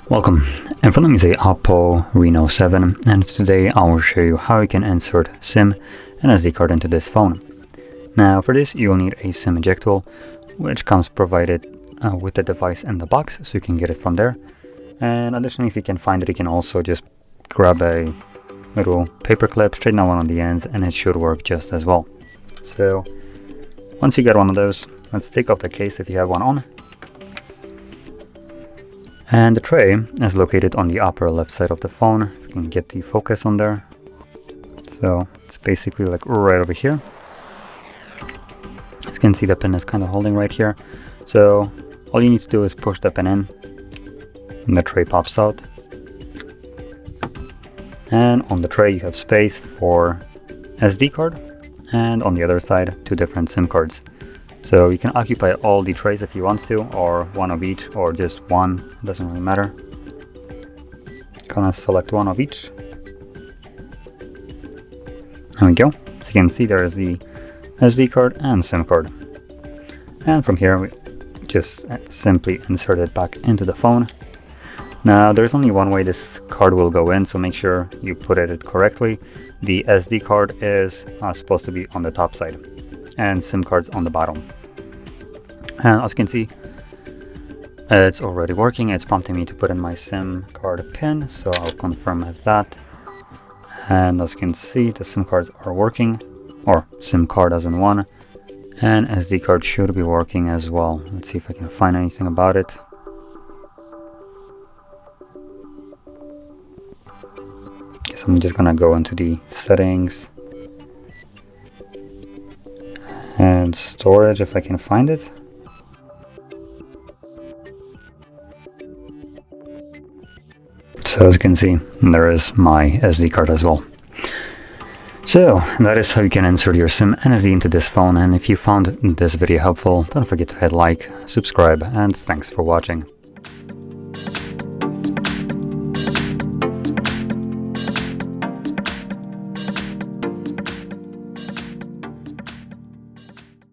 Welcome, in front of me is a OPPO Reno7, and today I will show you how you can insert SIM and SD card into this phone. Now for this you'll need a SIM ejector, which comes provided with the device in the box, so you can get it from there. And additionally, if you can find it, you can also just grab a little paper clip, straighten out one of the ends, and it should work just as well. So once you get one of those, let's take off the case if you have one on. And the tray is located on the upper left side of the phone. If you can get the focus on there. So it's basically like right over here. As you can see, the pin is kind of holding right here. So all you need to do is push the pin in, and the tray pops out. And on the tray you have space for SD card, and on the other side 2 different SIM cards. So you can occupy all the trays if you want to, or one of each, or just one, it doesn't really matter. Kind of select one of each. There we go. So you can see there is the SD card and SIM card. And from here we just simply insert it back into the phone. Now there's only one way this card will go in, so make sure you put it correctly. The SD card is supposed to be on the top side, and SIM cards on the bottom. And as you can see, it's already working. It's prompting me to put in my SIM card pin, so I'll confirm that. And as you can see, the SIM cards are working, or SIM card as in one, and SD card should be working as well. Let's see if I can find anything about it. So I'm just gonna go into the settings and storage if I can find it. So as you can see, there is my SD card as well. So that is how you can insert your SIM and SD into this phone, and if you found this video helpful, don't forget to hit like, subscribe, and thanks for watching.